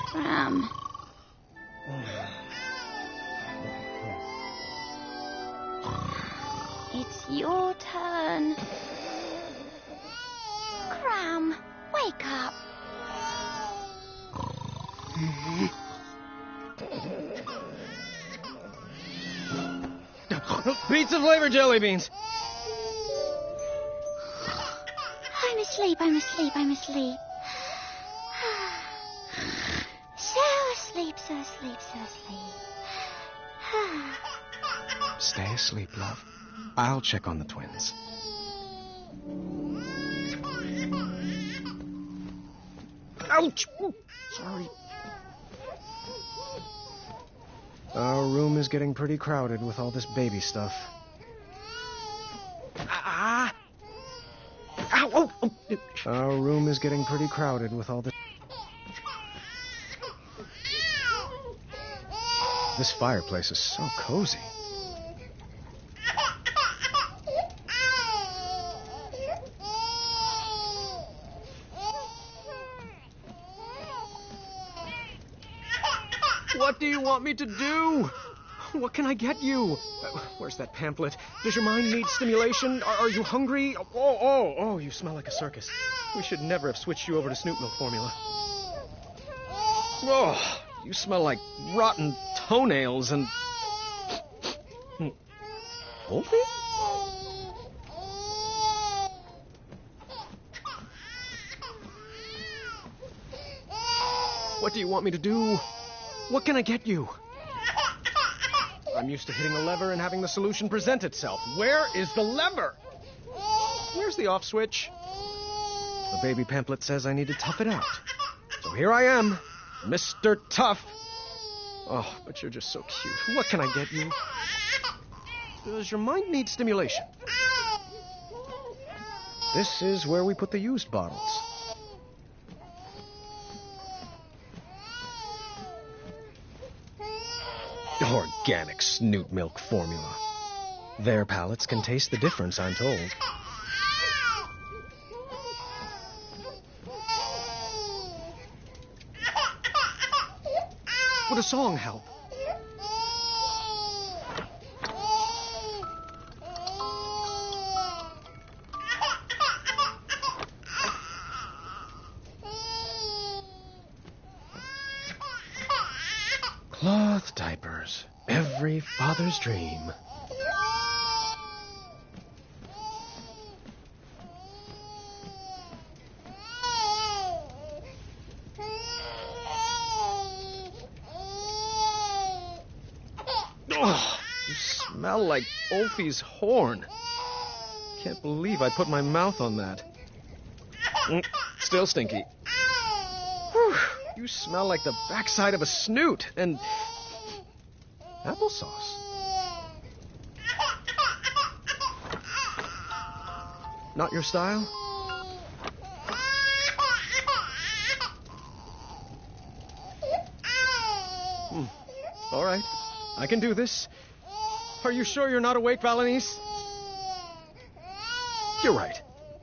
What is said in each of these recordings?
Cram. It's your turn. Cram, wake up. Pizza flavor jelly beans. I'm asleep. So asleep. Stay asleep, love. I'll check on the twins. Ouch! Sorry. Our room is getting pretty crowded with all this baby stuff. Ow! Oh. Our room is getting pretty crowded with all this... This fireplace is so cozy. What do you want me to do? What can I get you? Where's that pamphlet? Does your mind need stimulation? Are you hungry? Oh, you smell like a circus. We should never have switched you over to Snoot Milk formula. Oh, you smell like rotten toenails and... Wolfie? What do you want me to do? What can I get you? I'm used to hitting a lever and having the solution present itself. Where is the lever? Where's the off switch? The baby pamphlet says I need to tough it out. So here I am, Mr. Tough. Oh, but you're just so cute. What can I get you? Does your mind need stimulation? This is where we put the used bottles. Organic Snoot Milk formula. Their palates can taste the difference, I'm told. Would a song help? Cloth diapers. Every father's dream. Oh, you smell like Olfie's horn. Can't believe I put my mouth on that. Still stinky. Whew, you smell like the backside of a snoot and applesauce. Not your style? All right. I can do this. Are you sure you're not awake, Valanice? You're right.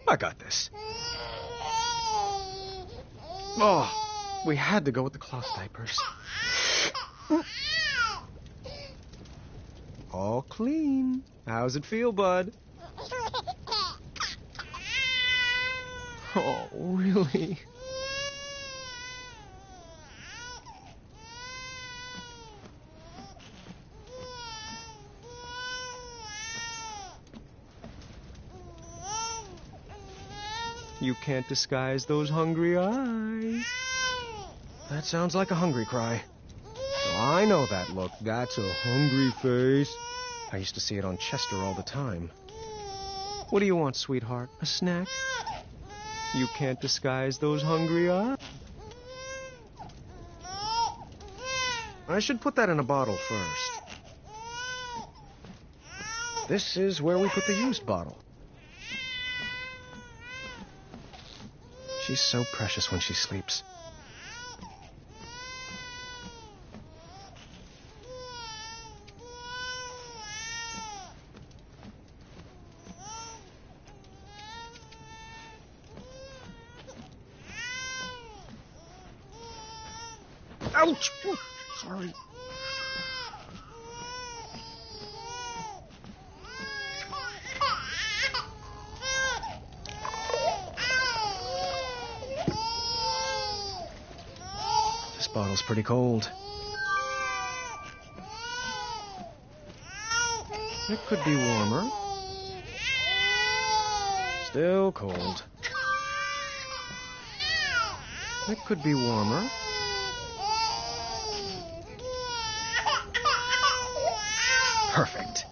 I got this. Oh, we had to go with the cloth diapers. All clean. How's it feel, bud? Oh, really? You can't disguise those hungry eyes. That sounds like a hungry cry. Oh, I know that look. That's a hungry face. I used to see it on Chester all the time. What do you want, sweetheart? A snack? You can't disguise those hungry eyes. I should put that in a bottle first. This is where we put the used bottle. She's so precious when she sleeps. Ouch! Ooh, sorry. This bottle's pretty cold. It could be warmer. Still cold. It could be warmer. Perfect.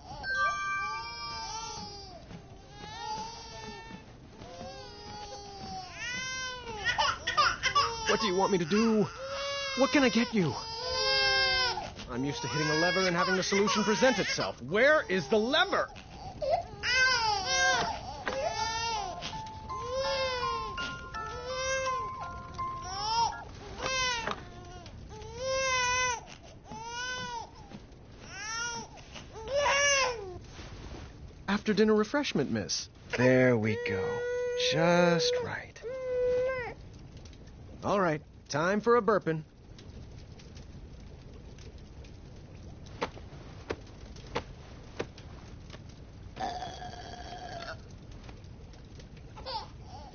What do you want me to do? What can I get you? I'm used to hitting a lever and having the solution present itself. Where is the lever? After dinner refreshment, miss. There we go. Just right. All right, time for a burpin'.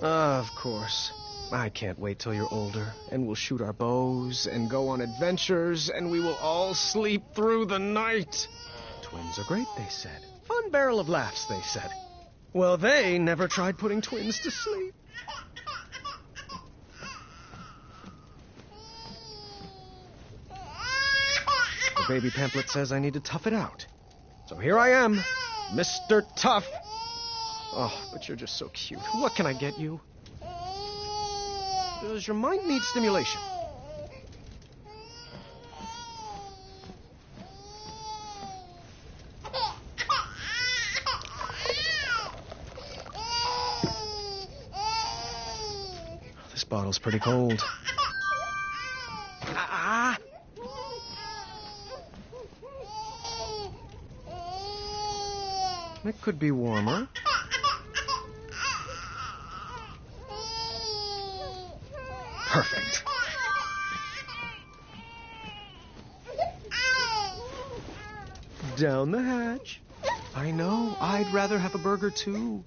Of course. I can't wait till you're older, and we'll shoot our bows and go on adventures, and we will all sleep through the night. Twins are great, they said. Fun barrel of laughs, they said. Well, they never tried putting twins to sleep. The baby pamphlet says I need to tough it out. So here I am, Mr. Tough. Oh, but you're just so cute. What can I get you? Does your mind need stimulation? This bottle's pretty cold. Ah! It could be warmer. Perfect. Down the hatch. I know. I'd rather have a burger, too.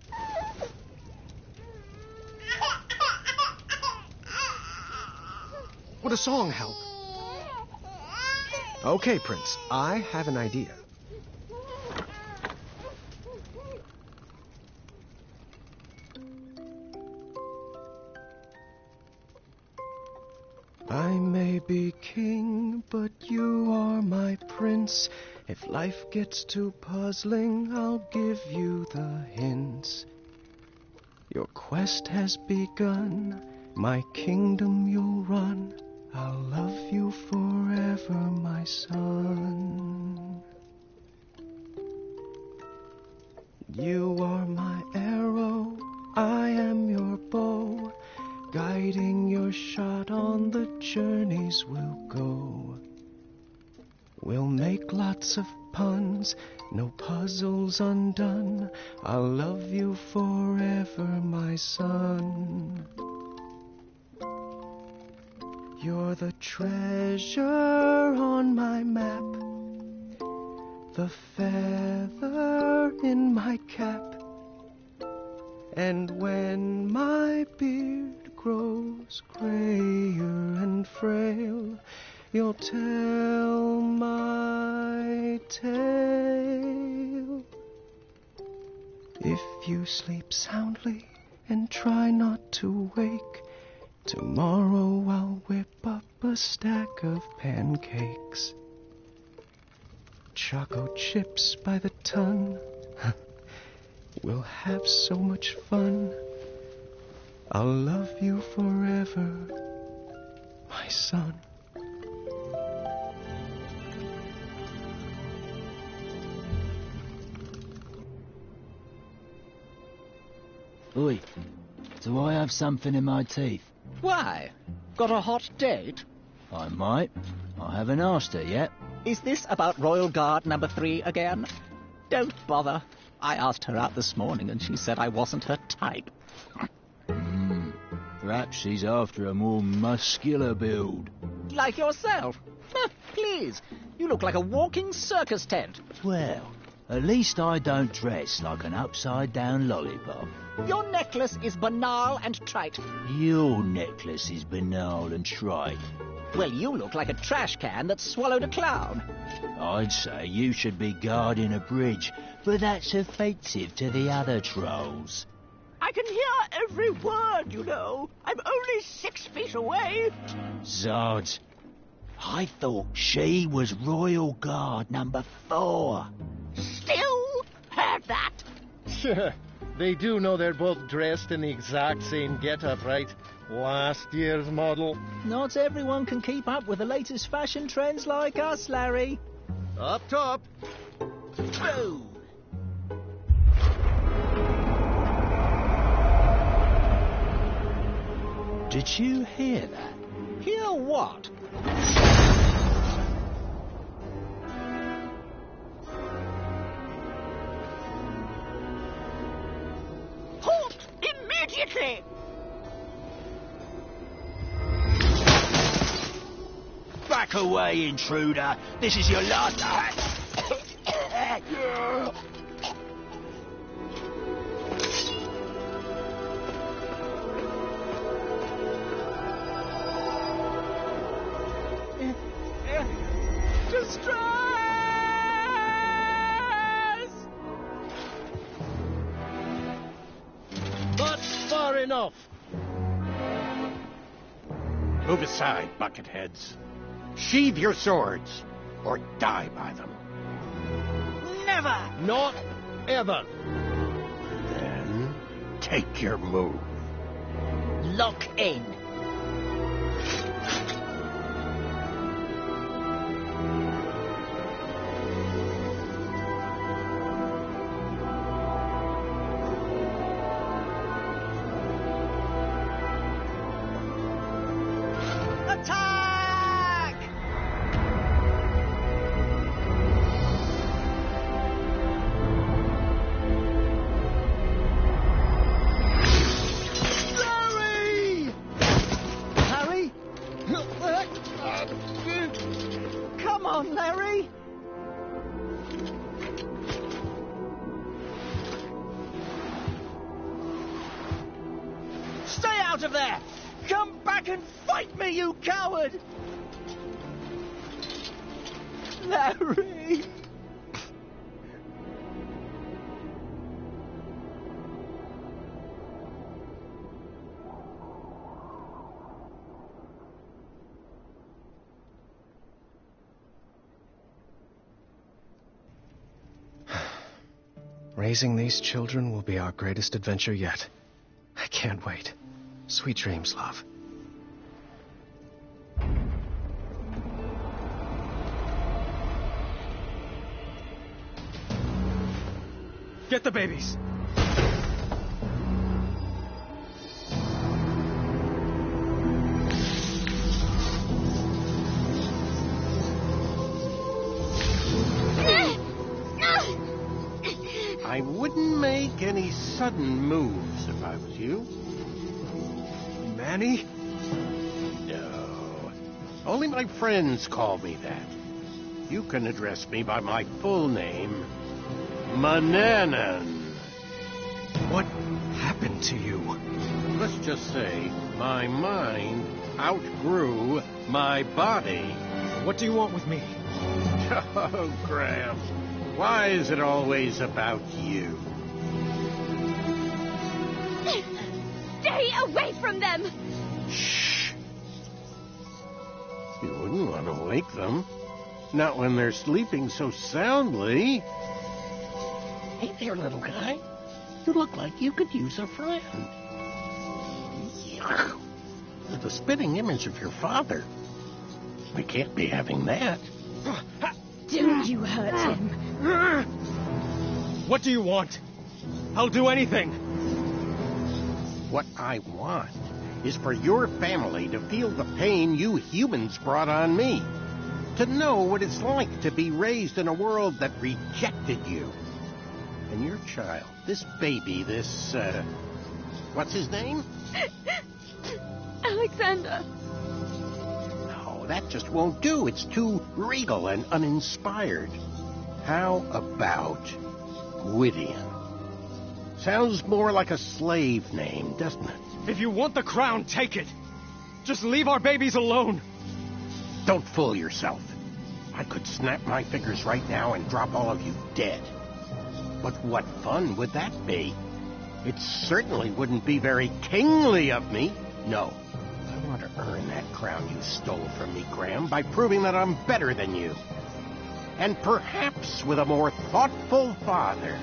Would a song help? Okay, Prince. I have an idea. I may be king, but you are my prince. If life gets too puzzling, I'll give you the hints. Your quest has begun, my kingdom you'll run. I'll love you forever, my son. You are my arrow, I am your bow. Guiding your shot on the journeys we'll go. We'll make lots of puns, no puzzles undone. I'll love you forever, my son. You're the treasure on my map, the feather in my cap. And when my beard grows grayer and frail, you'll tell my tale. If you sleep soundly and try not to wake, tomorrow I'll whip up a stack of pancakes. Choco chips by the ton. We'll have so much fun. I'll love you forever, my son. Oi, do I have something in my teeth? Why? Got a hot date? I might. I haven't asked her yet. Is this about Royal Guard number 3 again? Don't bother. I asked her out this morning and she said I wasn't her type. Perhaps she's after a more muscular build. like yourself. Please, you look like a walking circus tent. Well, at least I don't dress like an upside-down lollipop. Your necklace is banal and trite. Your necklace is banal and trite. Well, you look like a trash can that swallowed a clown. I'd say you should be guarding a bridge, but that's offensive to the other trolls. I can hear every word, you know. I'm only 6 feet away. Zods, I thought she was Royal Guard number 4. Still heard that. They do know they're both dressed in the exact same get-up, right? Last year's model. Not everyone can keep up with the latest fashion trends like us, Larry. Up top. Boom! Did you hear that? Hear what? Halt immediately! Back away, intruder! This is your last... Distress! Not far enough. Move aside, bucketheads. Sheathe your swords, or die by them. Never! Not ever. Then take your move. Lock in. Attack! Larry! Harry? Come on, Larry. Stay out of there! Come back and fight me, you coward! Larry! Raising these children will be our greatest adventure yet. I can't wait. Sweet dreams, love. Get the babies! I wouldn't make any sudden moves if I was you. Manny? No. Only my friends call me that. You can address me by my full name, Manannan. What happened to you? Let's just say my mind outgrew my body. What do you want with me? Oh, Gramps. Why is it always about you? Stay away from them! Shh. You wouldn't want to wake them. Not when they're sleeping so soundly. Hey there, little guy. You look like you could use a friend. Yuck. With a spitting image of your father. We can't be having that. Don't you hurt him. What do you want? I'll do anything. What I want is for your family to feel the pain you humans brought on me. To know what it's like to be raised in a world that rejected you. And your child, this baby, this, what's his name? Alexander. Oh, that just won't do. It's too regal and uninspired. How about Gwydion? Sounds more like a slave name, doesn't it? If you want the crown, take it. Just leave our babies alone. Don't fool yourself. I could snap my fingers right now and drop all of you dead. But what fun would that be? It certainly wouldn't be very kingly of me. No, I want to earn that crown you stole from me, Graham, by proving that I'm better than you. And perhaps with a more thoughtful father,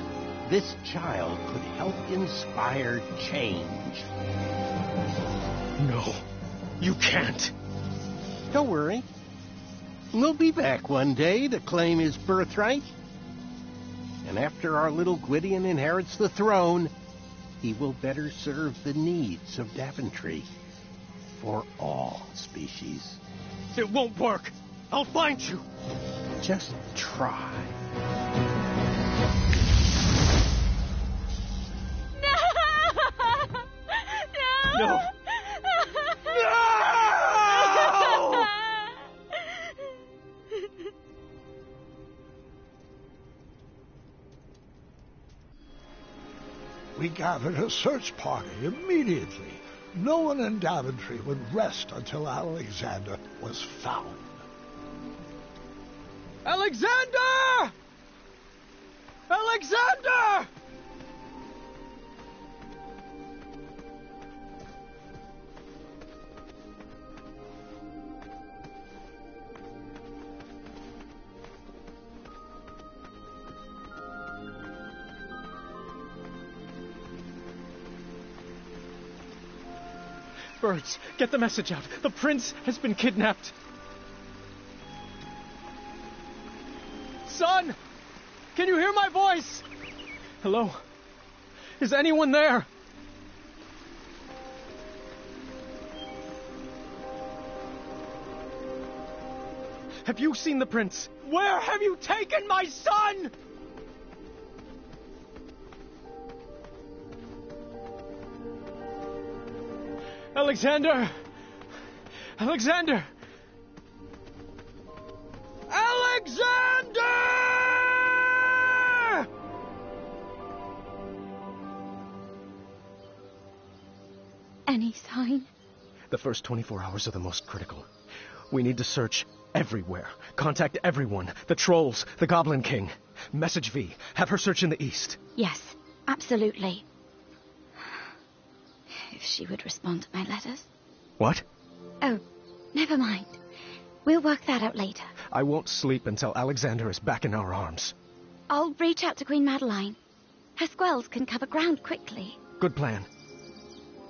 this child could help inspire change. No, you can't. Don't worry. We'll be back one day to claim his birthright. And after our little Gwydion inherits the throne, he will better serve the needs of Daventry for all species. It won't work. I'll find you. Just try. No! No! We gathered a search party immediately. No one in Daventry would rest until Alexander was found. Alexander! Alexander! Birds, get the message out. The prince has been kidnapped. Son! Can you hear my voice? Hello? Is anyone there? Have you seen the prince? Where have you taken my son? Alexander! Alexander! Alexander! Any sign? The first 24 hours are the most critical. We need to search everywhere. Contact everyone. The trolls, the Goblin King. Message V. Have her search in the east. Yes, absolutely. If she would respond to my letters. What? Oh, never mind. We'll work that out later. I won't sleep until Alexander is back in our arms. I'll reach out to Queen Madeline. Her squells can cover ground quickly. Good plan.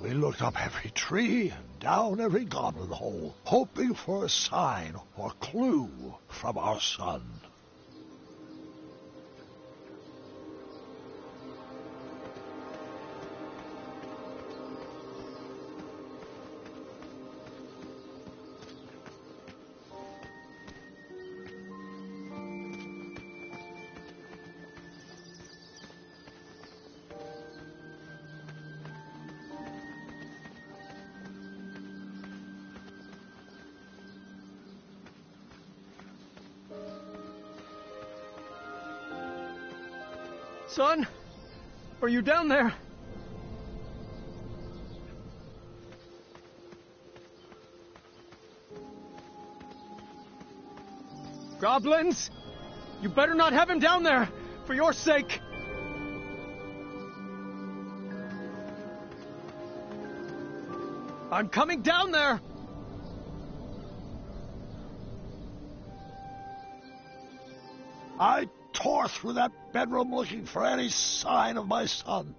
We looked up every tree and down every goblin hole, hoping for a sign or clue from our son. Son? Are you down there? Goblins? You better not have him down there, for your sake. I'm coming down there! I tore through that bedroom looking for any sign of my son.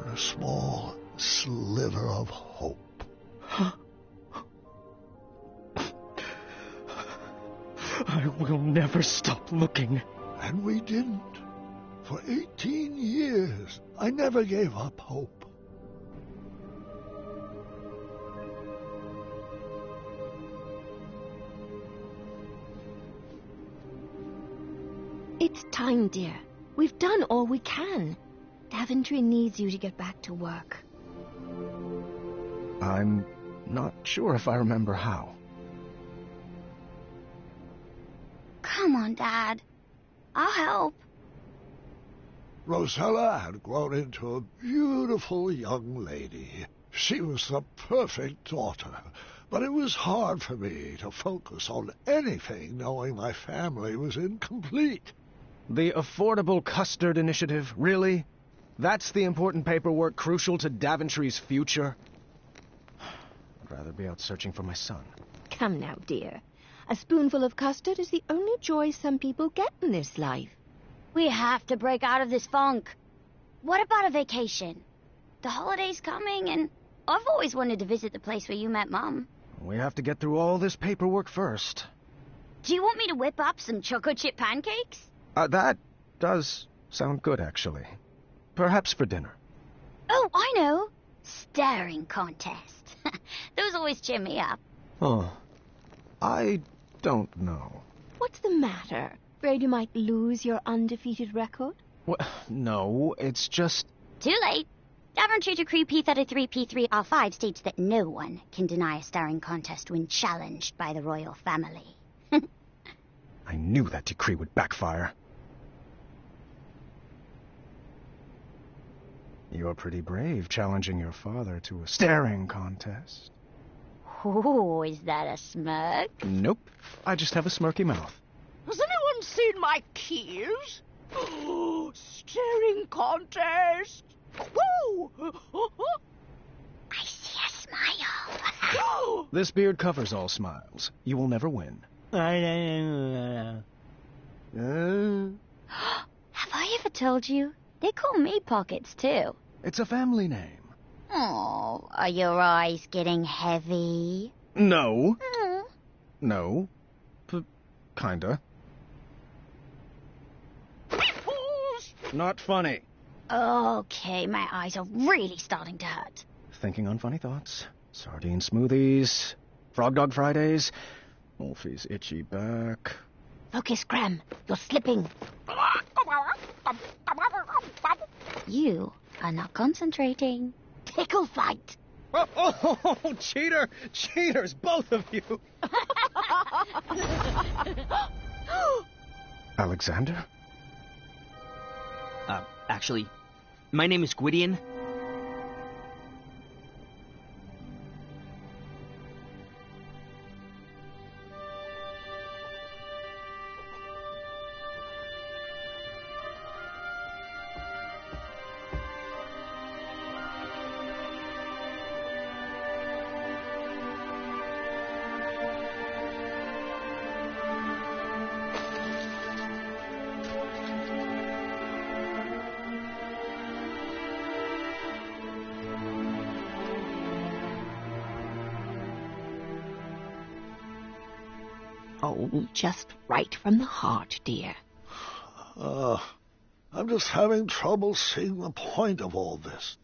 found a small sliver of hope. I will never stop looking. And we didn't. For 18 years, I never gave up hope. It's time, dear. We've done all we can. Daventry needs you to get back to work. I'm not sure if I remember how. Come on, Dad. I'll help. Rosella had grown into a beautiful young lady. She was the perfect daughter, but it was hard for me to focus on anything knowing my family was incomplete. The Affordable Custard Initiative, really? That's the important paperwork crucial to Daventry's future? I'd rather be out searching for my son. Come now, dear. A spoonful of custard is the only joy some people get in this life. We have to break out of this funk. What about a vacation? The holiday's coming, and I've always wanted to visit the place where you met Mom. We have to get through all this paperwork first. Do you want me to whip up some chocolate chip pancakes? That does sound good, actually. Perhaps for dinner. Oh, I know. Staring contest. Those always cheer me up. Oh, I don't know. What's the matter? Afraid you might lose your undefeated record? Well, no, it's just... Too late. Daventry Decree P33P3R5 states that no one can deny a staring contest when challenged by the royal family. I knew that decree would backfire. You're pretty brave, challenging your father to a staring contest. Oh, is that a smirk? Nope. I just have a smirky mouth. Has anyone seen my keys? Staring contest! Woo! I see a smile. This beard covers all smiles. You will never win. Have I ever told you? They call me Pockets, too. It's a family name. Oh, are your eyes getting heavy? No. No. Kinda. Not funny. Okay, my eyes are really starting to hurt. Thinking on funny thoughts. Sardine smoothies. Frog Dog Fridays. Wolfie's itchy back. Focus, Graham. You're slipping. You are not concentrating. Tickle fight. Oh, cheater! Cheaters, both of you! Alexander? Actually, my name is Gwydion. Oh, just right from the heart, dear. I'm just having trouble seeing the point of all this.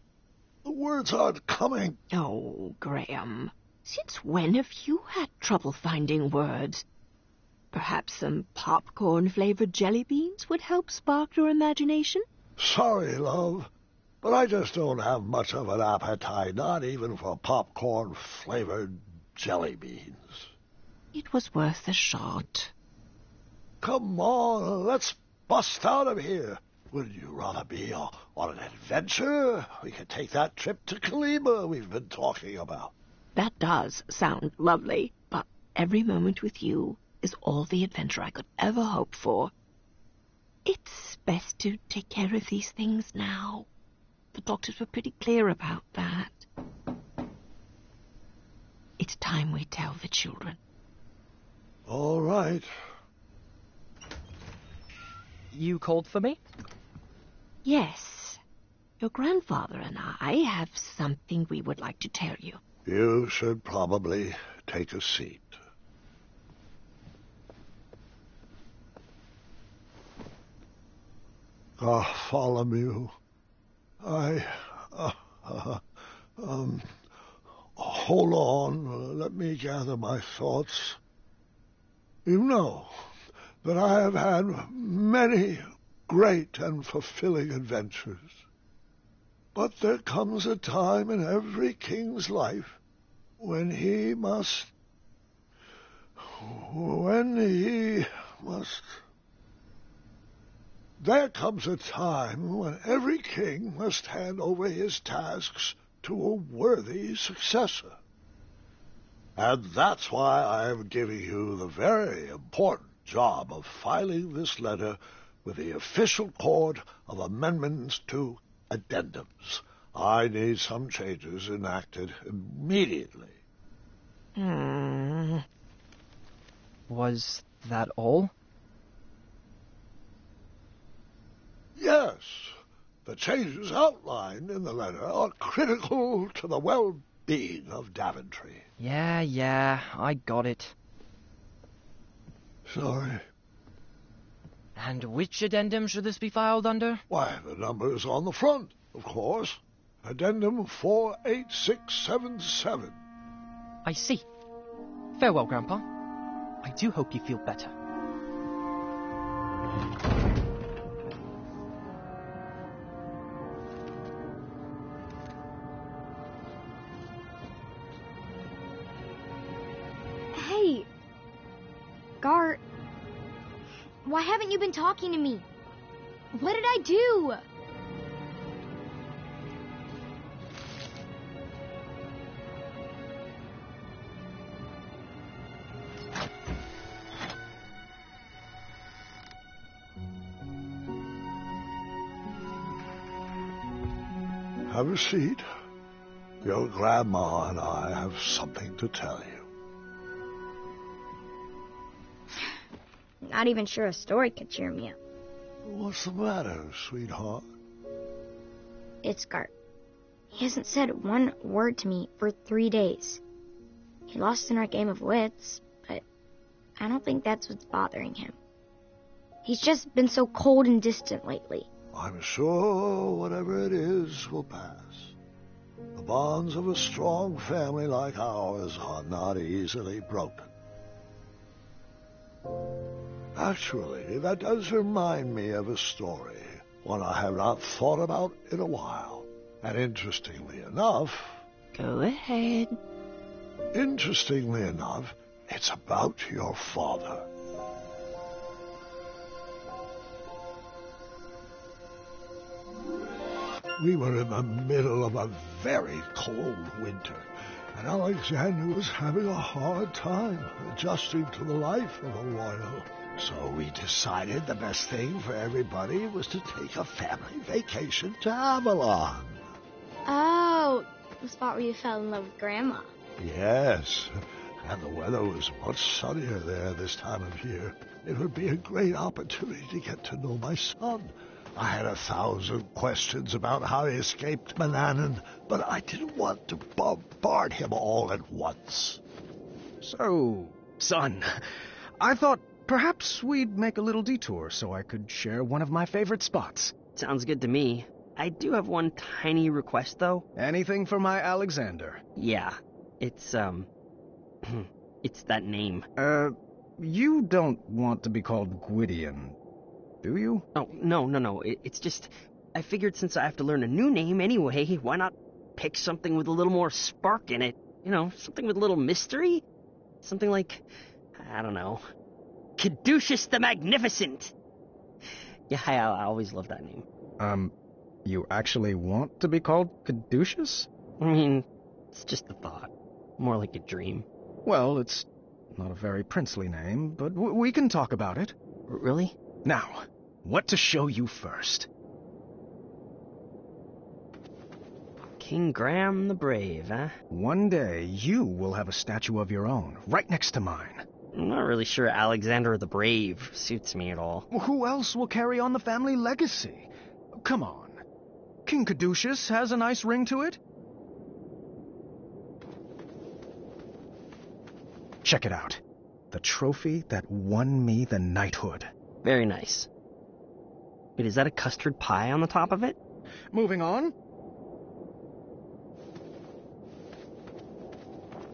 The words aren't coming. Oh, Graham, since when have you had trouble finding words? Perhaps some popcorn-flavored jelly beans would help spark your imagination? Sorry, love, but I just don't have much of an appetite, not even for popcorn-flavored jelly beans. It was worth a shot. Come on, let's bust out of here. Would you rather be on an adventure? We could take that trip to Kalima we've been talking about. That does sound lovely, but every moment with you is all the adventure I could ever hope for. It's best to take care of these things now. The doctors were pretty clear about that. It's time we tell the children. All right. You called for me? Yes. Your grandfather and I have something we would like to tell you. You should probably take a seat. Bartholomew, hold on, let me gather my thoughts. You know that I have had many great and fulfilling adventures. But there comes a time in every king's life when he must... There comes a time when every king must hand over his tasks to a worthy successor. And that's why I am giving you the very important job of filing this letter with the official court of amendments to addendums. I need some changes enacted immediately. Was that all? Yes, the changes outlined in the letter are critical to the well-being of Daventry. Yeah, I got it. Sorry. And which addendum should this be filed under? Why, the number's on the front, of course. Addendum 48677. I see. Farewell, Grandpa. I do hope you feel better. Hey, Gar, why haven't you been talking to me? What did I do? Have a seat. Your grandma and I have something to tell you. Not even sure a story could cheer me up. What's the matter, sweetheart? It's Gart. He hasn't said one word to me for 3 days. He lost in our game of wits, but I don't think that's what's bothering him. He's just been so cold and distant lately. I'm sure whatever it is will pass. The bonds of a strong family like ours are not easily broken. Actually, that does remind me of a story, one I have not thought about in a while. And interestingly enough... Go ahead. Interestingly enough, it's about your father. We were in the middle of a very cold winter, and Alexander was having a hard time adjusting to the life of a royal. So we decided the best thing for everybody was to take a family vacation to Avalon. Oh, the spot where you fell in love with Grandma. Yes, and the weather was much sunnier there this time of year. It would be a great opportunity to get to know my son. I had 1,000 questions about how he escaped Manannan, but I didn't want to bombard him all at once. So, son, I thought perhaps we'd make a little detour so I could share one of my favorite spots. Sounds good to me. I do have one tiny request, though. Anything for my Alexander. Yeah, it's, it's that name. You don't want to be called Gwydion, do you? Oh, no. It's just, I figured since I have to learn a new name anyway, why not pick something with a little more spark in it? You know, something with a little mystery? Something like, I don't know, Caduceus the Magnificent. Yeah, I always loved that name. You actually want to be called Caduceus? I mean, it's just a thought. More like a dream. Well, it's not a very princely name, but we can talk about it. Really? Now, what to show you first? King Graham the Brave, huh? One day, you will have a statue of your own, right next to mine. I'm not really sure Alexander the Brave suits me at all. Who else will carry on the family legacy? Come on. King Caduceus has a nice ring to it. Check it out. The trophy that won me the knighthood. Very nice. Wait, is that a custard pie on the top of it? Moving on.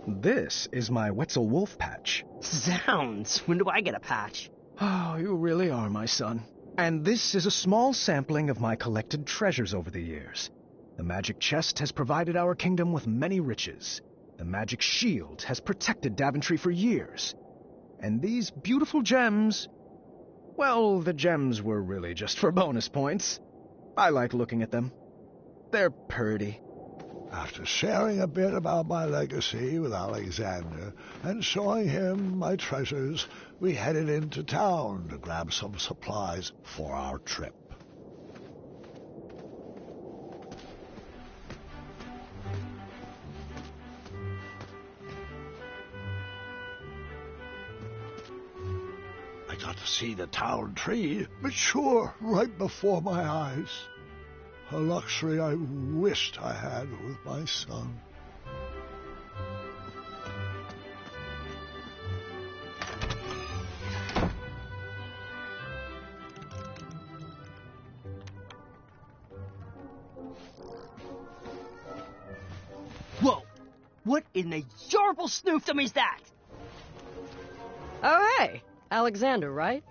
This is my Wetzel Wolf patch. Zounds! When do I get a patch? Oh, you really are my son. And this is a small sampling of my collected treasures over the years. The magic chest has provided our kingdom with many riches. The magic shield has protected Daventry for years. And these beautiful gems... Well, the gems were really just for bonus points. I like looking at them. They're pretty. After sharing a bit about my legacy with Alexander and showing him my treasures, we headed into town to grab some supplies for our trip. I got to see the town tree mature right before my eyes. A luxury I wished I had with my son. Whoa! What in the yarble snoofdom is that? Oh, hey! Alexander, right?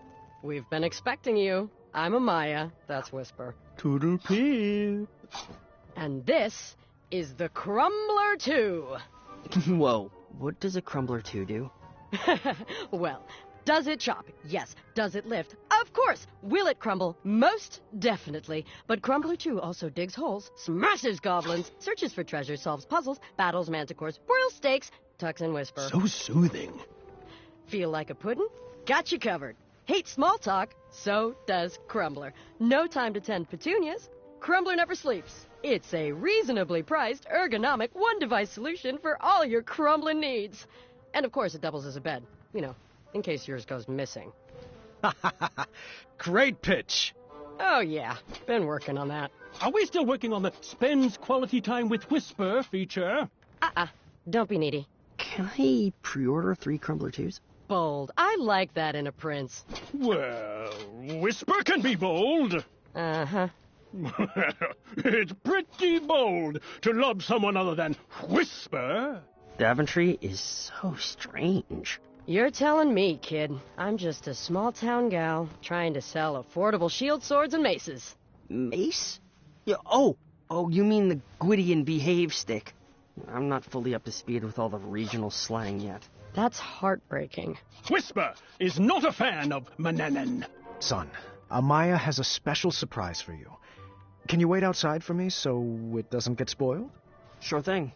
We've been expecting you. I'm Amaya, that's Whisper. Toodle-pee. And this is the Crumbler 2. Whoa, what does a Crumbler 2 do? Well, does it chop? Yes. Does it lift? Of course. Will it crumble? Most definitely. But Crumbler 2 also digs holes, smashes goblins, searches for treasure, solves puzzles, battles manticores, broils steaks, tucks in Whisper. So soothing. Feel like a puddin'? Got you covered. Hate small talk? So does Crumbler. No time to tend petunias? Crumbler never sleeps. It's a reasonably priced, ergonomic, one-device solution for all your crumbling needs. And of course, it doubles as a bed. You know, in case yours goes missing. Great pitch. Oh, yeah. Been working on that. Are we still working on the spends quality time with Whisper feature? Don't be needy. Can I pre-order 3 Crumbler 2s? Bold. I like that in a prince. Well, Whisper can be bold. Uh-huh. It's pretty bold to love someone other than Whisper. Daventry is so strange. You're telling me, kid. I'm just a small-town gal trying to sell affordable shield swords and maces. Mace? Yeah, oh, you mean the Gwydion behave stick. I'm not fully up to speed with all the regional slang yet. That's heartbreaking. Whisper is not a fan of Mananan. Son, Amaya has a special surprise for you. Can you wait outside for me so it doesn't get spoiled? Sure thing.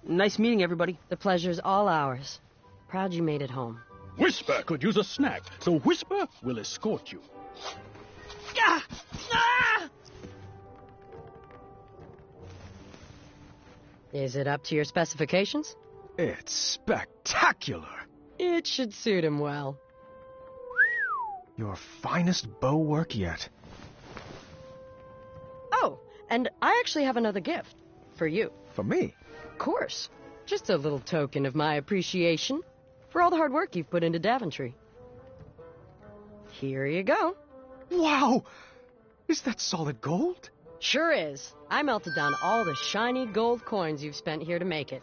Nice meeting everybody. The pleasure's all ours. Proud you made it home. Whisper could use a snack, so Whisper will escort you. Ah! Ah! Is it up to your specifications? It's spectacular. It should suit him well. Your finest bow work yet. Oh, and I actually have another gift. For you. For me? Of course. Just a little token of my appreciation for all the hard work you've put into Daventry. Here you go. Wow! Is that solid gold? Sure is. I melted down all the shiny gold coins you've spent here to make it.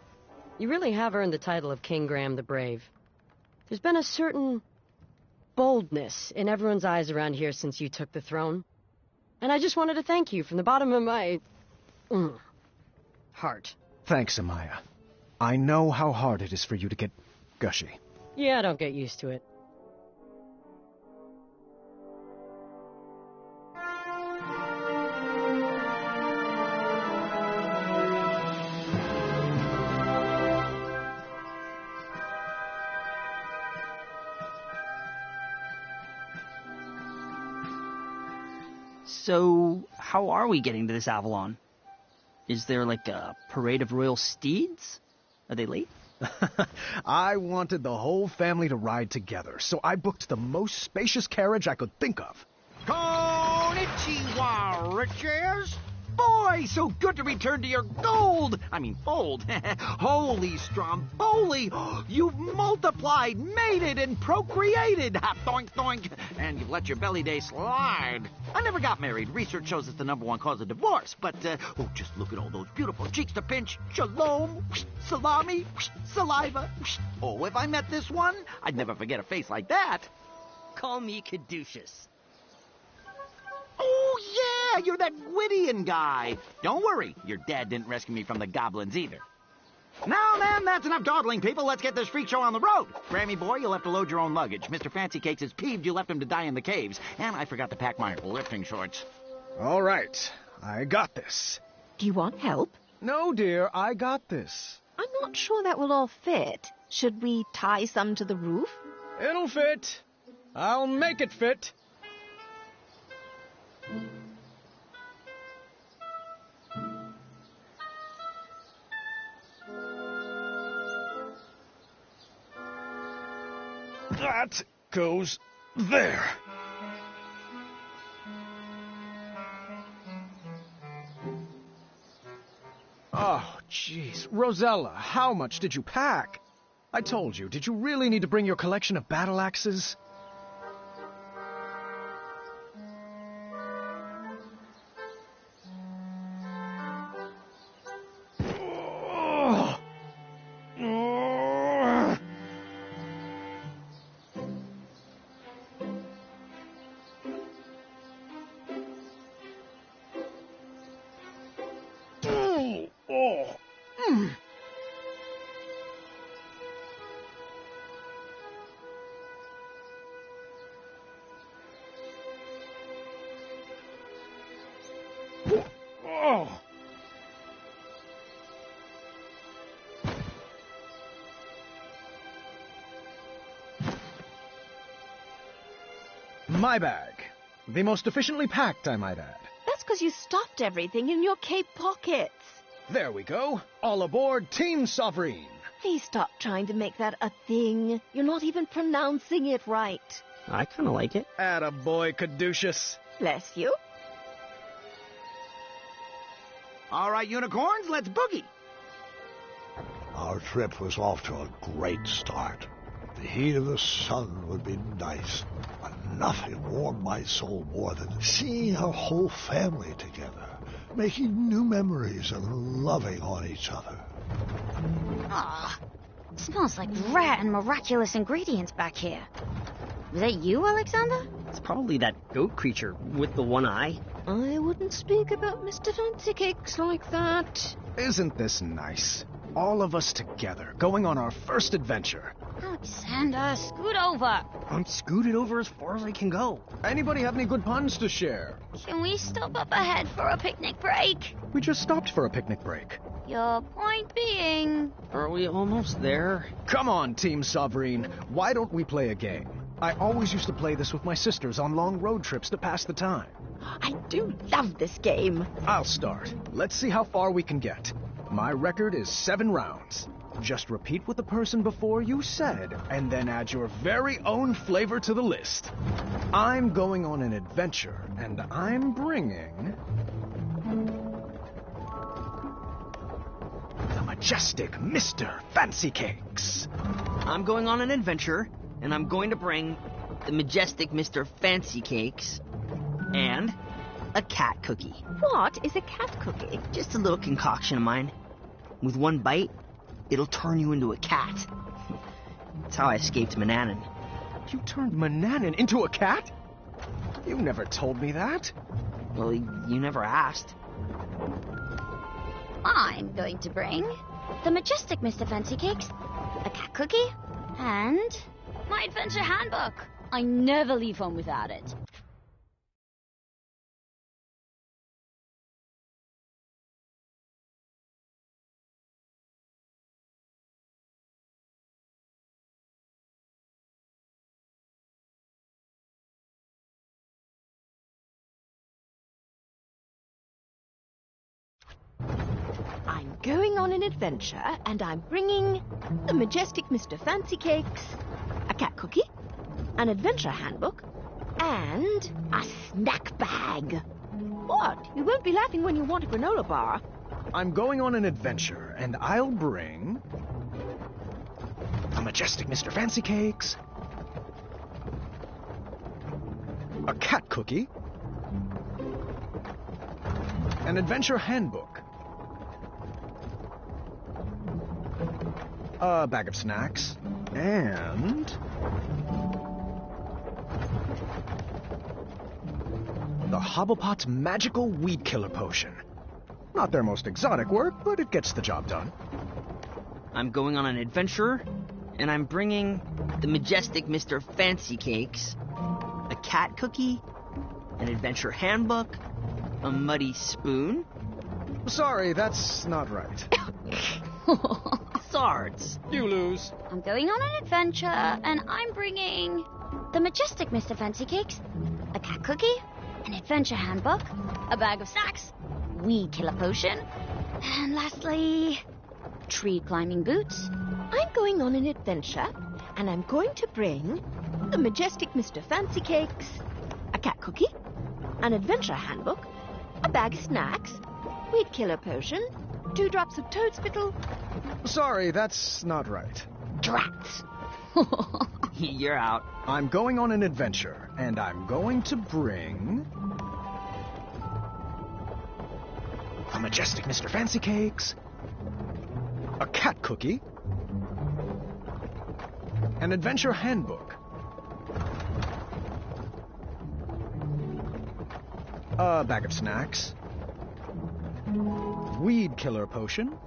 You really have earned the title of King Graham the Brave. There's been a certain boldness in everyone's eyes around here since you took the throne. And I just wanted to thank you from the bottom of my... heart. Thanks, Amaya. I know how hard it is for you to get gushy. Yeah, don't get used to it. So, how are we getting to this Avalon? Is there like a parade of royal steeds? Are they late? I wanted the whole family to ride together, so I booked the most spacious carriage I could think of. Konnichiwa, riches! boy! So good to return to your gold! I mean, fold. Holy Stromboli! You've multiplied, mated, and procreated! Doink, doink! And you've let your belly day slide. I never got married. Research shows it's the #1 cause of divorce. But, just look at all those beautiful cheeks to pinch. Shalom, salami, saliva. Oh, if I met this one, I'd never forget a face like that. Call me Caduceus. Oh, yeah, you're that Gwydion guy. Don't worry, your dad didn't rescue me from the goblins either. Now, then, that's enough dawdling, people. Let's get this freak show on the road. Grammy boy, you'll have to load your own luggage. Mr. Fancy Cakes is peeved you left him to die in the caves. And I forgot to pack my lifting shorts. All right, I got this. Do you want help? No, dear, I got this. I'm not sure that will all fit. Should we tie some to the roof? It'll fit. I'll make it fit. That goes there. Oh, jeez. Rosella, how much did you pack? I told you, did you really need to bring your collection of battle axes? My bag. The most efficiently packed, I might add. That's because you stuffed everything in your cape pockets. There we go. All aboard Team Sovereign. Please stop trying to make that a thing. You're not even pronouncing it right. I kind of like it. Attaboy, Caduceus. Bless you. All right, unicorns, let's boogie. Our trip was off to a great start. The heat of the sun would be nice, but nothing warmed my soul more than seeing our whole family together, making new memories and loving on each other. Ah, it smells like rare and miraculous ingredients back here. Was that you, Alexander? It's probably that goat creature with the one eye. I wouldn't speak about Mr. Fancy Cakes like that. Isn't this nice? All of us together, going on our first adventure. Alexander, scoot over. I'm scooted over as far as I can go. Anybody have any good puns to share? Can we stop up ahead for a picnic break? We just stopped for a picnic break. Your point being... Are we almost there? Come on, Team Sovereign. Why don't we play a game? I always used to play this with my sisters on long road trips to pass the time. I do love this game. I'll start. Let's see how far we can get. My record is 7 rounds. Just repeat what the person before you said, and then add your very own flavor to the list. I'm going on an adventure, and I'm bringing... the majestic Mr. Fancy Cakes. I'm going on an adventure, and I'm going to bring the majestic Mr. Fancy Cakes and a cat cookie. What is a cat cookie? Just a little concoction of mine. With one bite, it'll turn you into a cat. That's how I escaped Manannan. You turned Manannan into a cat? You never told me that. Well, you never asked. I'm going to bring the majestic Mr. Fancy Cakes, a cat cookie, and my adventure handbook. I never leave home without it. I'm going on an adventure, and I'm bringing the majestic Mr. Fancy Cakes, a cat cookie, an adventure handbook, and a snack bag. What? You won't be laughing when you want a granola bar. I'm going on an adventure, and I'll bring a majestic Mr. Fancy Cakes, a cat cookie, an adventure handbook, a bag of snacks, and the Hobblepot's magical weed killer potion. Not their most exotic work, but it gets the job done. I'm going on an adventure, and I'm bringing the majestic Mr. Fancy Cakes, a cat cookie, an adventure handbook, a muddy spoon. Sorry, that's not right. Swords. You lose. I'm going on an adventure, and I'm bringing the majestic Mr. Fancy Cakes, a cat cookie, an adventure handbook, a bag of snacks, weed killer potion, and lastly, tree climbing boots. I'm going on an adventure, and I'm going to bring the majestic Mr. Fancy Cakes, a cat cookie, an adventure handbook, a bag of snacks, weed killer potion, 2 drops of toad spittle. Sorry, that's not right. Drats. You're out. I'm going on an adventure, and I'm going to bring a majestic Mr. Fancy Cakes, a cat cookie, an adventure handbook, a bag of snacks, weed killer potion,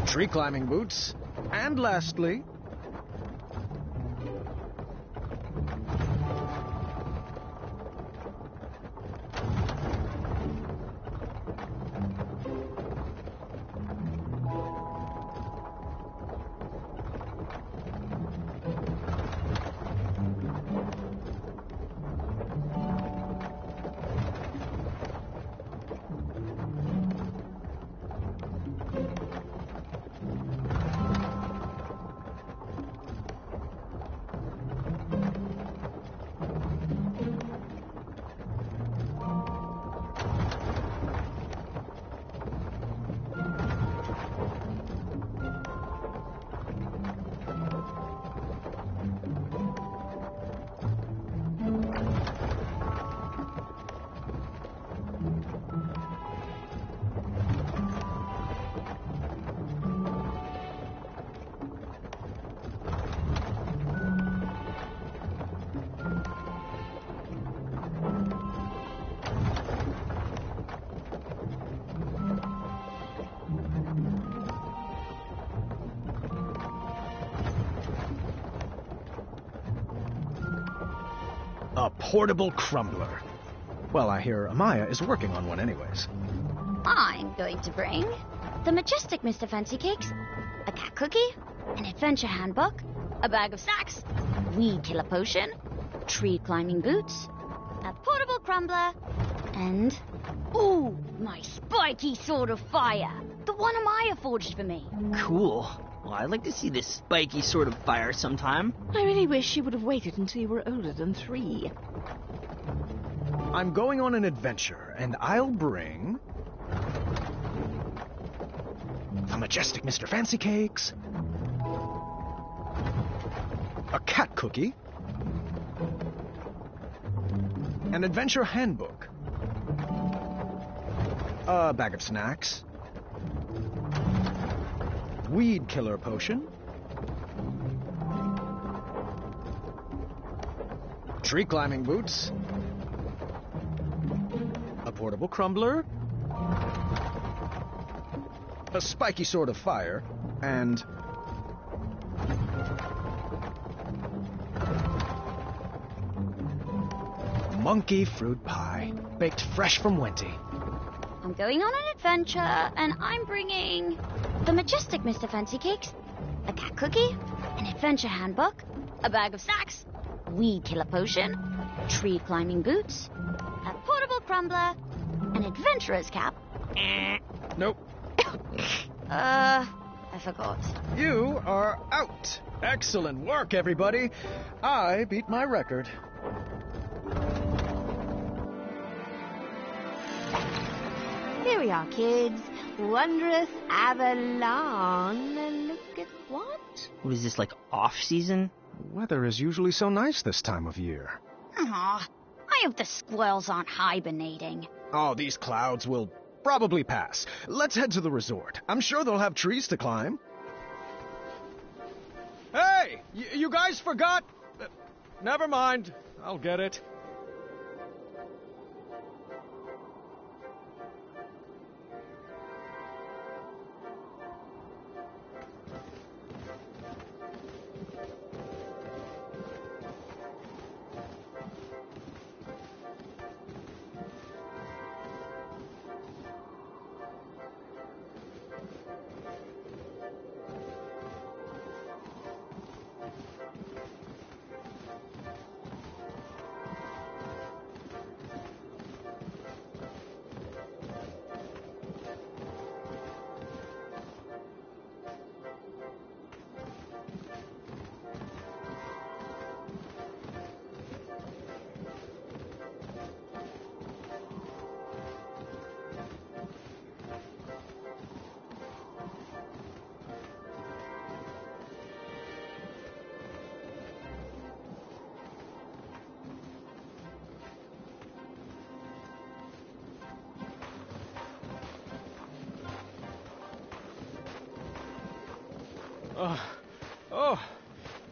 tree climbing boots, and lastly, a portable crumbler. Well, I hear Amaya is working on one anyways. I'm going to bring the majestic Mr. Fancy Cakes, a cat cookie, an adventure handbook, a bag of snacks, weed killer potion, tree climbing boots, a portable crumbler, and... ooh, my spiky sword of fire! The one Amaya forged for me. Cool. Well, I'd like to see this spiky sword of fire sometime. I really wish you would have waited until you were older than 3. I'm going on an adventure, and I'll bring... a majestic Mr. Fancy Cakes, a cat cookie, an adventure handbook, a bag of snacks, weed killer potion, tree climbing boots, a portable crumbler, a spiky sword of fire, and... monkey fruit pie, baked fresh from Wenty. I'm going on an adventure, and I'm bringing the majestic Mr. Fancy Cakes, a cat cookie, an adventure handbook, a bag of snacks, weed killer potion, tree climbing boots, a portable crumbler, an adventurer's cap. Nope. I forgot. You are out. Excellent work, everybody. I beat my record. Here we are, kids. Wondrous Avalon. And look at what? What is this, like off-season? The weather is usually so nice this time of year. Aw, I hope the squirrels aren't hibernating. Oh, these clouds will probably pass. Let's head to the resort. I'm sure they'll have trees to climb. Hey! You guys forgot... never mind. I'll get it.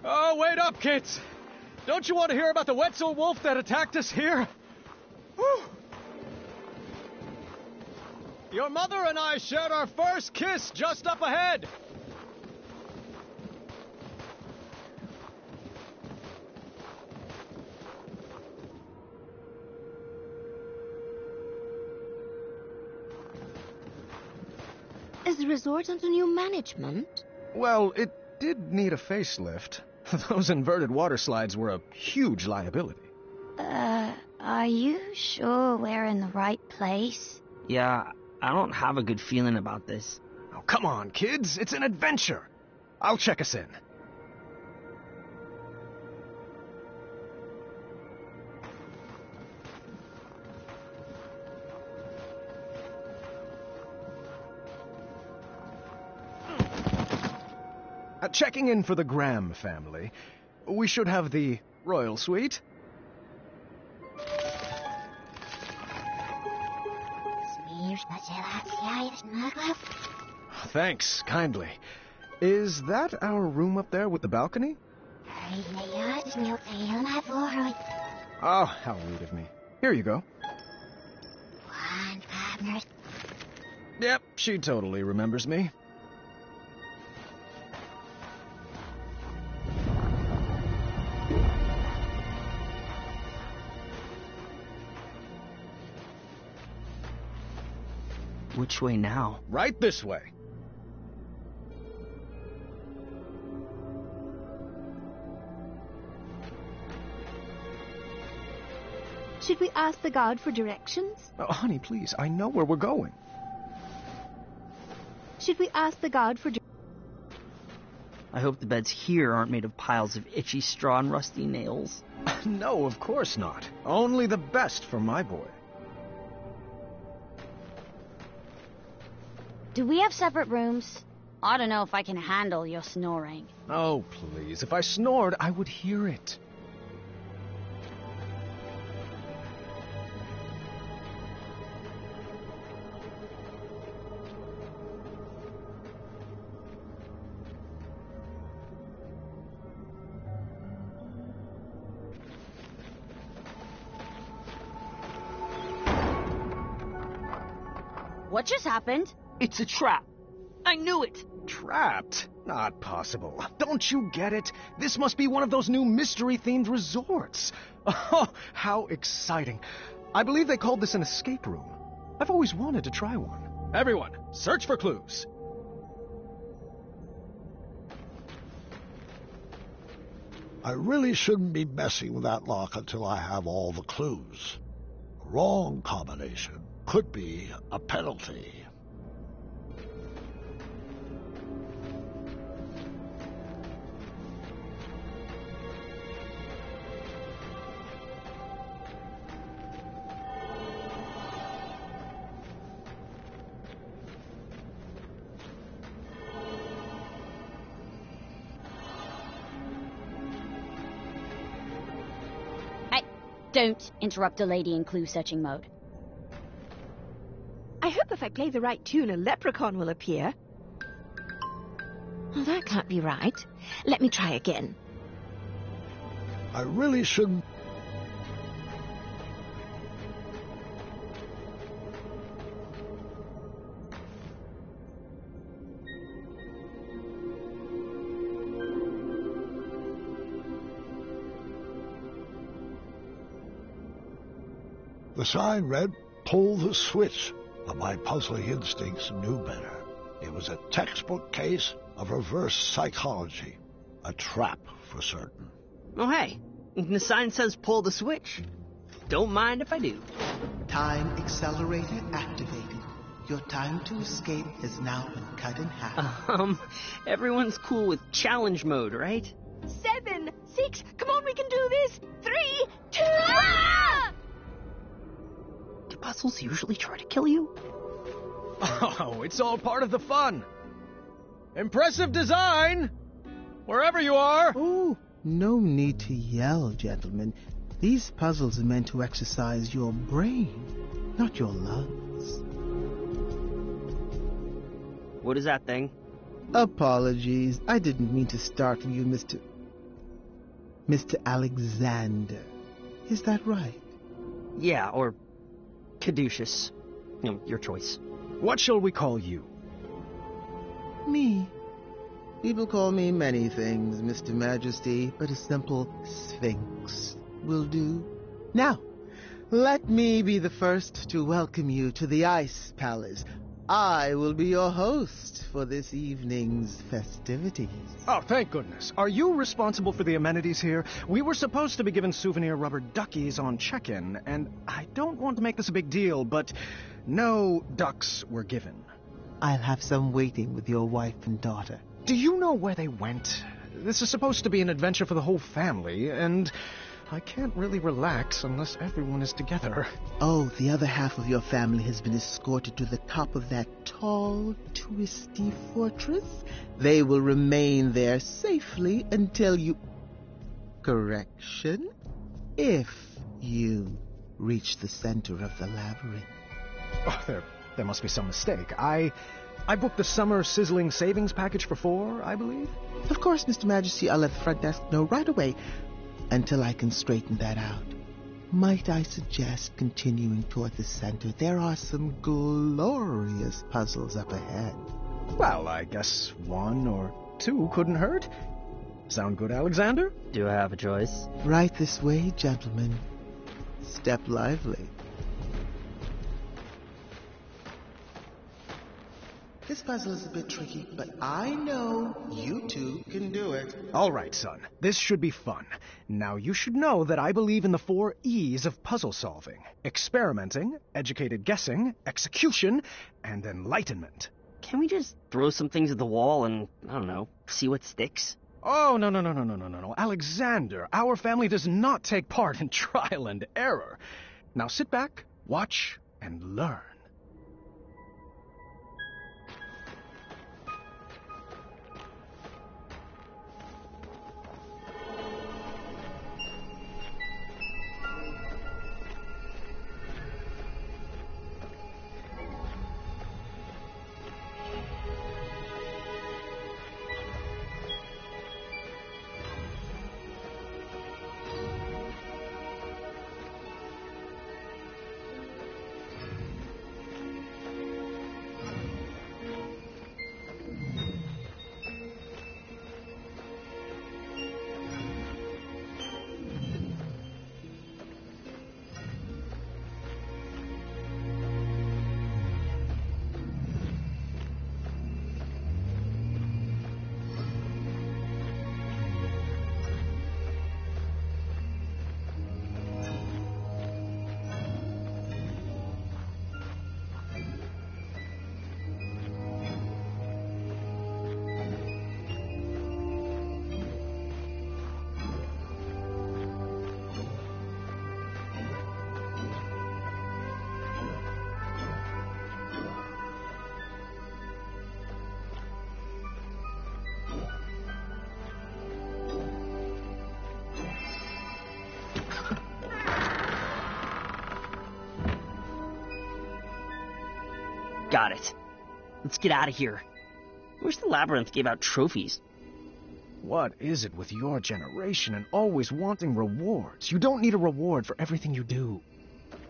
Oh, wait up, kids! Don't you want to hear about the Wetzel wolf that attacked us here? Whew. Your mother and I shared our first kiss just up ahead. Is the resort under new management? Well, it did need a facelift. Those inverted water slides were a huge liability. Are you sure we're in the right place? Yeah, I don't have a good feeling about this. Oh, come on, kids. It's an adventure. I'll check us in. Checking in for the Graham family. We should have the royal suite. Thanks, kindly. Is that our room up there with the balcony? Oh, how rude of me. Here you go. Yep, she totally remembers me. Which way now? Right this way. Should we ask the guard for directions? Oh, honey, please. I know where we're going. Should we ask the guard for I hope the beds here aren't made of piles of itchy straw and rusty nails. No, of course not. Only the best for my boy. Do we have separate rooms? I don't know if I can handle your snoring. Oh, please. If I snored, I would hear it. What just happened? It's a trap. I knew it. Trapped? Not possible. Don't you get it? This must be one of those new mystery-themed resorts. Oh, how exciting. I believe they called this an escape room. I've always wanted to try one. Everyone, search for clues. I really shouldn't be messing with that lock until I have all the clues. Wrong combination could be a penalty. Hey, don't interrupt a lady in clue-searching mode. I hope if I play the right tune, a leprechaun will appear. Well, that can't be right. Let me try again. I really shouldn't... The sign read, "Pull the switch," but my puzzling instincts knew better. It was a textbook case of reverse psychology. A trap, for certain. Oh, hey. The sign says pull the switch. Don't mind if I do. Time accelerator activated. Your time to escape has now been cut in half. Everyone's cool with challenge mode, right? 7, 6, come on, we can do this. 3, 2... Do puzzles usually try to kill you? Oh, it's all part of the fun. Impressive design! Wherever you are! Oh, no need to yell, gentlemen. These puzzles are meant to exercise your brain, not your lungs. What is that thing? Apologies. I didn't mean to startle you, Mr. Alexander. Is that right? Yeah, or Caduceus. Your choice. What shall we call you? Me. People call me many things, Mr. Majesty, but a simple Sphinx will do. Now, let me be the first to welcome you to the Ice Palace. I will be your host for this evening's festivities. Oh, thank goodness. Are you responsible for the amenities here? We were supposed to be given souvenir rubber duckies on check-in, and I don't want to make this a big deal, but no ducks were given. I'll have some waiting with your wife and daughter. Do you know where they went? This is supposed to be an adventure for the whole family, and I can't really relax unless everyone is together. Oh, the other half of your family has been escorted to the top of that tall, twisty fortress. They will remain there safely until you... Correction? If you reach the center of the labyrinth. Oh, there must be some mistake. I booked the summer sizzling savings package for 4, I believe. Of course, Mr. Majesty, I'll let the front desk know right away. Until I can straighten that out, might I suggest continuing toward the center? There are some glorious puzzles up ahead. Well, I guess 1 or 2 couldn't hurt. Sound good, Alexander? Do I have a choice? Right this way, gentlemen. Step lively. This puzzle is a bit tricky, but I know you two can do it. All right, son. This should be fun. Now, you should know that I believe in the 4 E's of puzzle solving. Experimenting, educated guessing, execution, and enlightenment. Can we just throw some things at the wall and, I don't know, see what sticks? Oh, no. Alexander, our family does not take part in trial and error. Now sit back, watch, and learn. Got it. Let's get out of here. I wish the labyrinth gave out trophies. What is it with your generation and always wanting rewards? You don't need a reward for everything you do.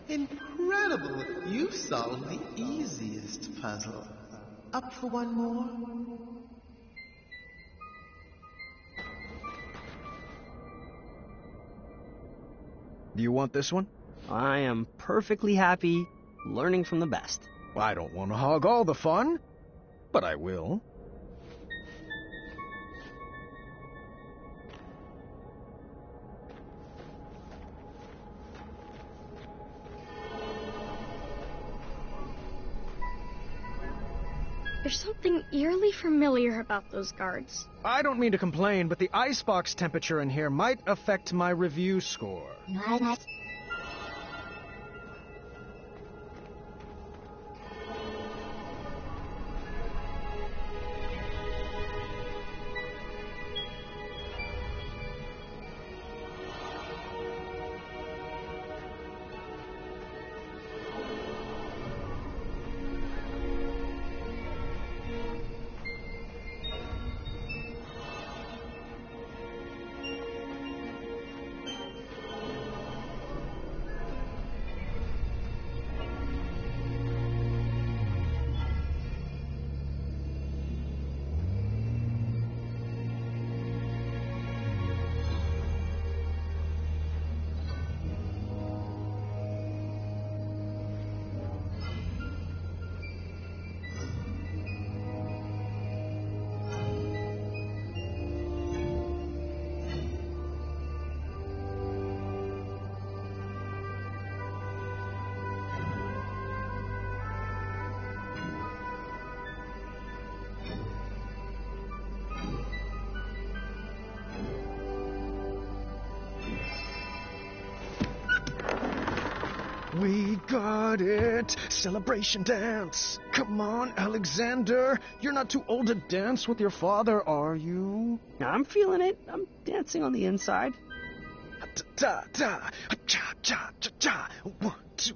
Incredible! You solved the easiest puzzle. Up for one more? Do you want this one? I am perfectly happy learning from the best. I don't want to hog all the fun, but I will. There's something eerily familiar about those guards. I don't mean to complain, but the icebox temperature in here might affect my review score. We got it! Celebration dance! Come on, Alexander! You're not too old to dance with your father, are you? I'm feeling it. I'm dancing on the inside. Da-da! Cha-cha-cha-cha! 1, 2...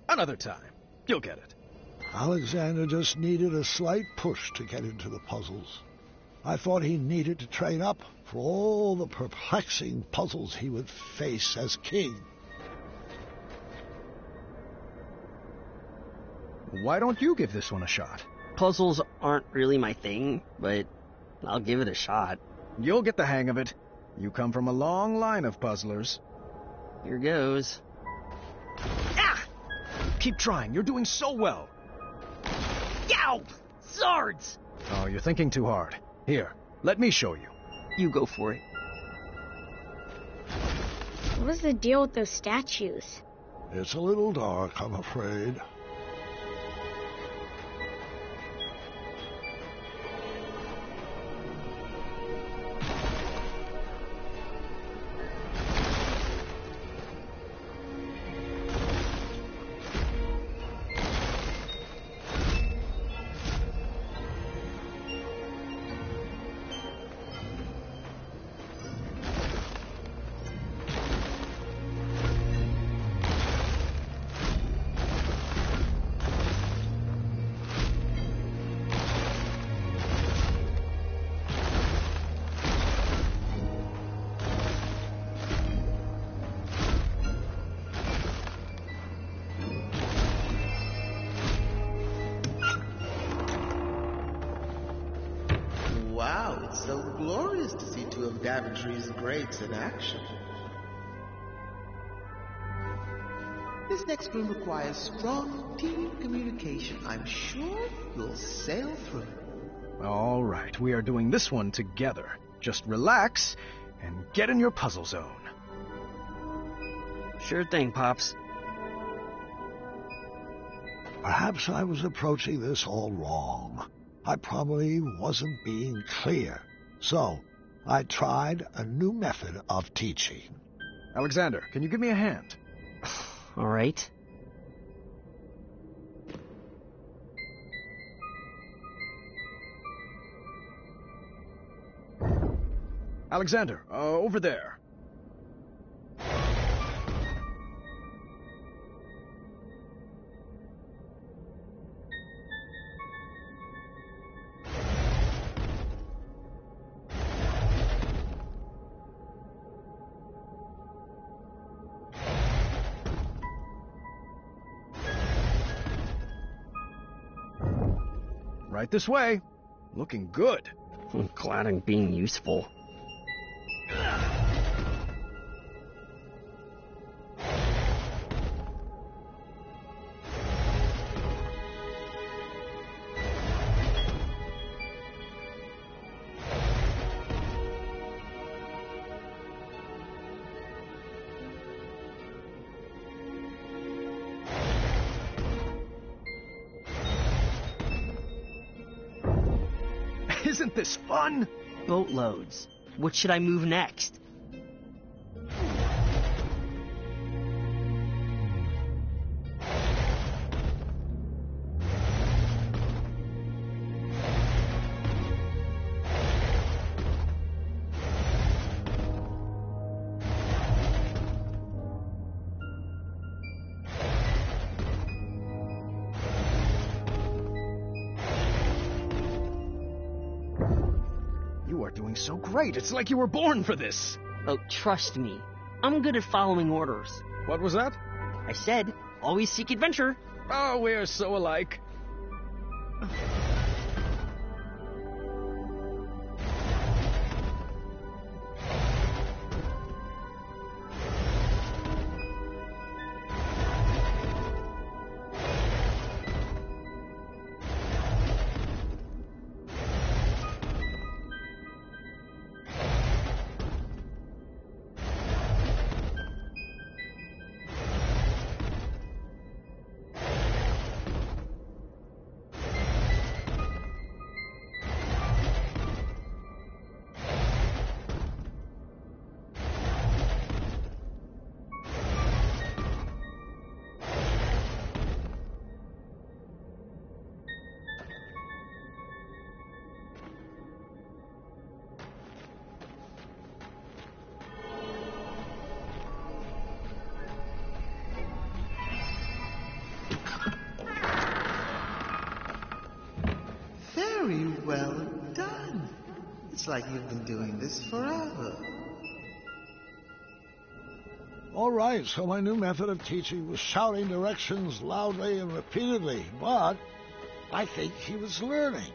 Another time. You'll get it. Alexander just needed a slight push to get into the puzzles. I thought he needed to train up for all the perplexing puzzles he would face as king. Why don't you give this one a shot? Puzzles aren't really my thing, but I'll give it a shot. You'll get the hang of it. You come from a long line of puzzlers. Here goes. Ah! Keep trying. You're doing so well. Yow! Swords! Oh, you're thinking too hard. Here, let me show you. You go for it. What was the deal with those statues? It's a little dark, I'm afraid. Wow, it's so glorious to see two of Daventry's greats in action. This next room requires strong team communication. I'm sure you'll sail through. All right, we are doing this one together. Just relax and get in your puzzle zone. Sure thing, Pops. Perhaps I was approaching this all wrong. I probably wasn't being clear. So, I tried a new method of teaching. Alexander, can you give me a hand? All right. Alexander, over there. Right this way. Looking good. I'm glad I'm being useful. Isn't this fun? Boatloads. What should I move next? You are doing so great. It's like you were born for this. Oh, trust me. I'm good at following orders. What was that? I said, always seek adventure. Oh, we're so alike. Very well done. It's like you've been doing this forever. All right, so my new method of teaching was shouting directions loudly and repeatedly, but I think he was learning.